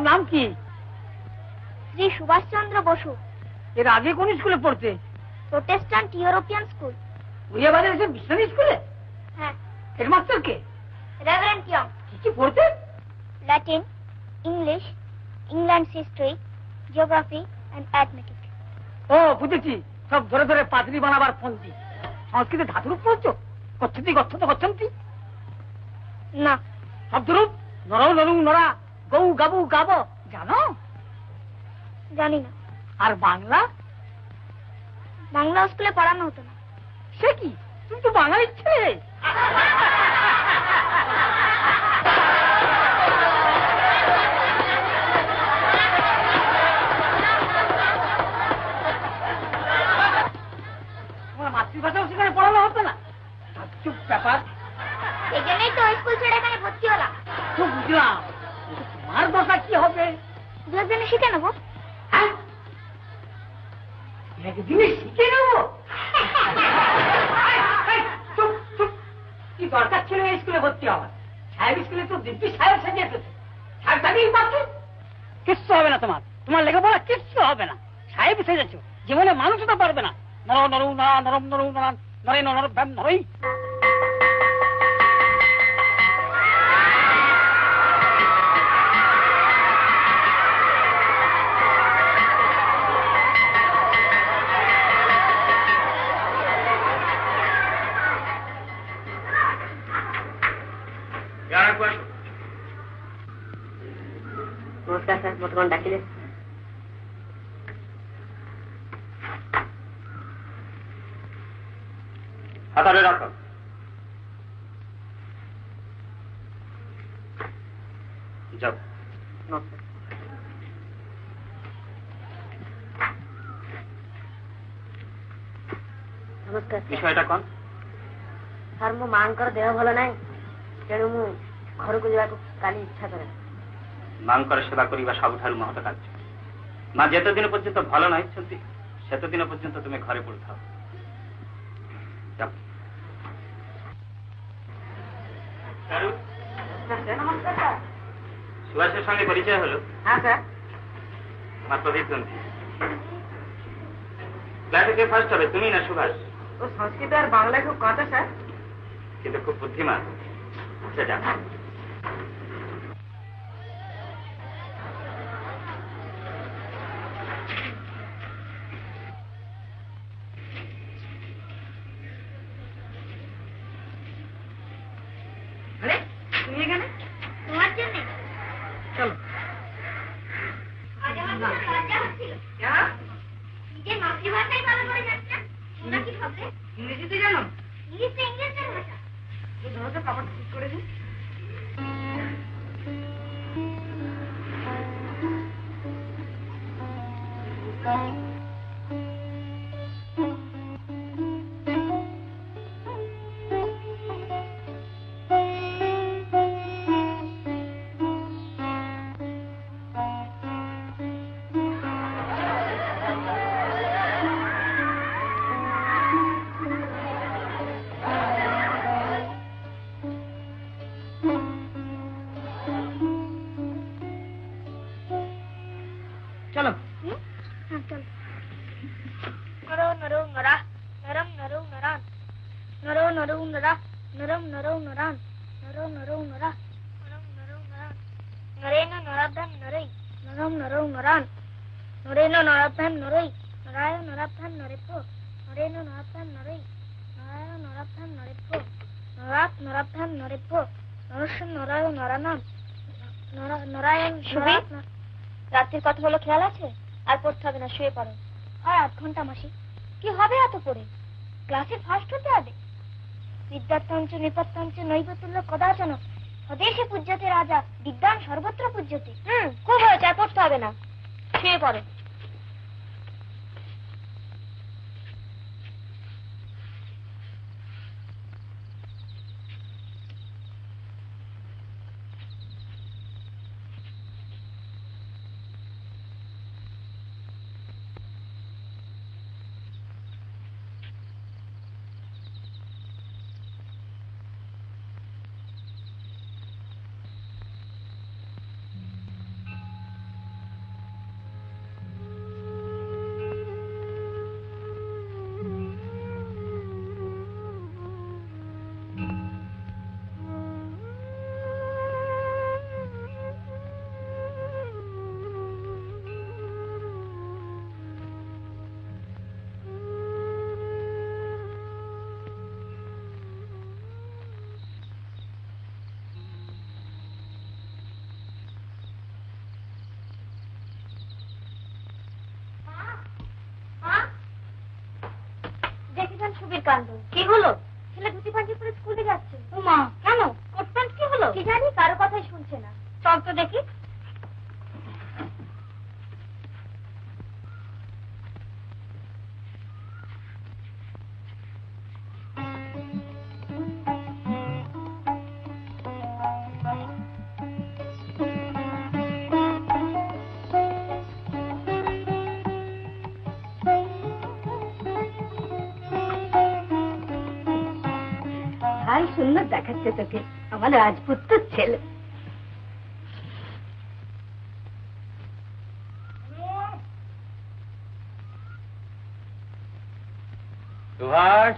নাম কি? শ্রী সুভাষ চন্দ্র বসু। এর আগে কোন স্কুলে পড়তে? Protestant European school. বুড়িয়াবাজার এসে মিশনারি স্কুলে? হ্যাঁ। হেডমাস্টার কে? Reverend Young. কি পড়তে? Latin, English, England history, geography and arithmetic. ও বুঝেছি, সব ধরে ধরে পাদ্রী বানাবার ফন্দি। সংস্কৃতে ধাতুরূপ পড়ছো? গচ্ছতি গচ্ছত গচ্ছন্তি? না। শব্দরূপ? নরৌ নরু নরা, গৌ গাবু গাব জানো? জানি না। আর বাংলা? বাংলা স্কুলে পড়ানো হতো না। সে কি, তুমি তো বাঙালির ছেলে। তোমার মাতৃভাষাও সেখানে পড়ানো হতো না? চুপ ব্যাপার। এই জন্যই তো স্কুল ছেড়ে এখানে ভর্তি হলাম। তো বুঝলাম, তোমার দশা কি হবে? দু একদিনে শিখে নেবো। একদিনে শিখে নেবো? কি দরকার ছিল এই স্কুলে ভর্তি হওয়ার? সাহেব স্কুলে তো দিব্যি সাহেব সাজিয়ে এসেছে। সাহেব সাজিয়ে পাচ্ছে কিচ্ছু হবে না। তোমার লেখাপড়া কিচ্ছু হবে না। সাহেব সেজেছ, জীবনে মানুষ তো পারবে না। নর নরু নরা নরম নরু নরান নরে নর ব্যাম নরই। নমস্কার স্যার, মতগণ ডাকিলেন? হাতারে রাখো। যাও। নমস্কার। ନମସ୍କାର। বিষয়টা କଣ? ସାର୍, ମୋ ମାଙ୍କର ଦେହ ଭଲ ନାହିଁ, ତେଣୁ ମୁଁ ଘରକୁ ଯିବାକୁ କାଲି ଇଚ୍ଛା କରେ। ମାଙ୍କର ସେବା କରିବା ସବୁଠାରୁ ମହତ କାର୍ଯ୍ୟ। ମା ଯେତେଦିନ ପର୍ଯ୍ୟନ୍ତ ଭଲ ନ ହେଇଛନ୍ତି ସେତେଦିନ ପର୍ଯ୍ୟନ୍ତ ତୁମେ ଘରେ ପଡୁଥାଅ। সুভাষের সঙ্গে পরিচয় হলো? হ্যাঁ স্যার। আমার প্রদীপকান্তি। ক্লাসে কে ফার্স্ট হবে, তুমি না সুভাষ? ও সংস্কৃত আর বাংলায় খুব কাঁচা স্যার, কিন্তু খুব বুদ্ধিমান। আচ্ছা যা। তুমি এখানে? তোমার জন্য। চলো। নিজের মাতৃভাষাই ভালো করে যাচ্ছে না, তোমরা কি ভাবলে? ইংরেজিতে জানো? ইংলিশ তো ইংরেজদের ভাষা। ধরো তো, কাপড়টা ঠিক করে দিই। চলো। নরো নরো নরা, নরম নরো নরান, নরো নরো নরা, নরম নরো নরান, নরো নরো নরা, নরম নরো নরান, নরেন নরাধান নরই, নরম নরো নরান, নরেন নরাধান নরই, নরায় নরাধান নরেপো, নরেন নরাধান নরই, নরায় নরাভ্যাম নরেভ্য নরস্য নরায় নরানাম নরায়ণ সুবি, রাত্রির কথা হলো খেয়াল আছে? আর পড়তে হবে না, শুয়ে পড়ো। আর 8 ঘন্টা মাসি, কি হবে এত পড়ে? ক্লাসে ফার্স্ট হতে হবে। বিদ্যার্থঞ্চ নিপত্যঞ্চ নৈবতুল্য কদাচন স্বদেশে পূজ্যতে রাজা বিদ্যান সর্বত্র পূজ্যতে। খুব হয়েছে, আর পড়তে হবে না, শুয়ে পড়ো। দেখেছেন সুবীর কাণ্ড? কি হলো? ছেলে ধুতি পাঞ্জি পরে স্কুলে যাচ্ছে। মা, কেন? কোট প্যান্ট কি হলো? কি জানি, কারো কথাই শুনছে না। চল তো দেখি। ভাই সুন্দর দেখাচ্ছে তোকে, আমার রাজপুত্র ছেলে। সুভাষ,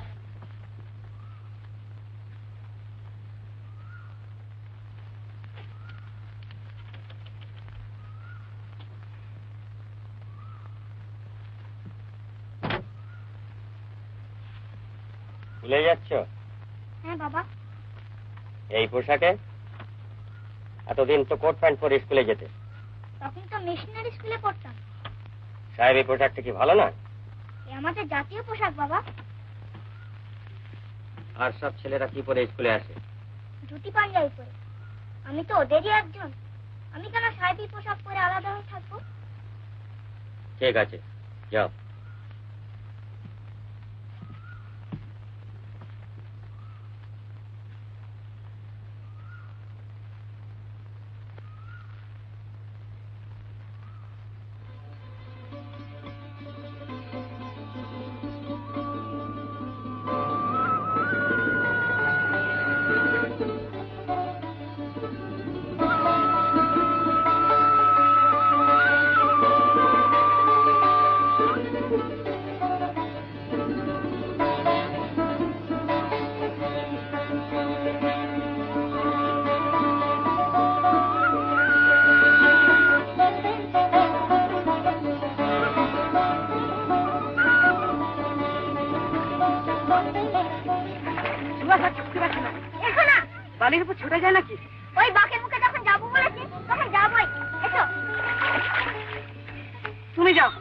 ভুলে যাচ্ছ? হ্যাঁ বাবা। এই পোশাকে? এতদিন তো কোট প্যান্ট পরে স্কুলে যেতে। তখন তো মিশনারি স্কুলে পড়তাম। সাহেব, এই পোশাকটা কি ভালো না? এ আমাদের জাতীয় পোশাক বাবা। আর সব ছেলেরা কি পরে স্কুলে আসে? ধুতি পাঞ্জাবি পরে। আমি তো ওদেরই একজন। আমি কেন সাহেবী পোশাক পরে আলাদা হয়ে থাকবো? ঠিক আছে, যাও। বালির উপর ছোটা যায় নাকি? ওই বাকের মুখে যখন যাবো বলেছি তখন যাবোই। এসো। তুমি যাও।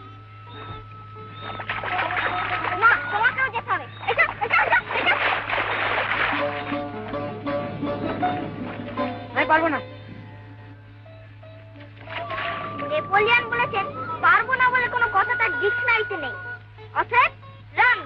মা, তোমাকেও যেতে হবে। এসো এসো এসো এসো। আমি পারবো না। নেপোলিয়ান বলেছেন পারবো না বলে কোনো কথা তার ডিকশনারিতে নেই। অতএব রান।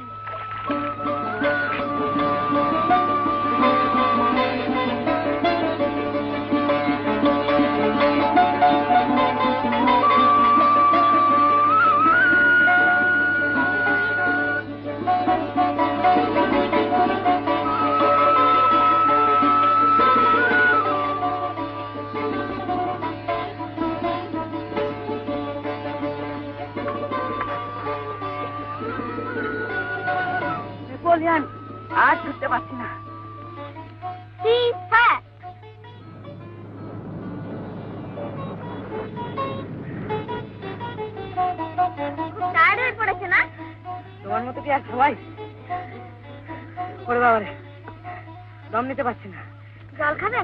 নেপোলিয়ান আজ ধরতে পারছি না। টায়ার্ড হয়ে পড়েছে না? তোমার মতো কি আর সবাই? ওরে বাবারে, দম নিতে পারছি না। জল খাবে?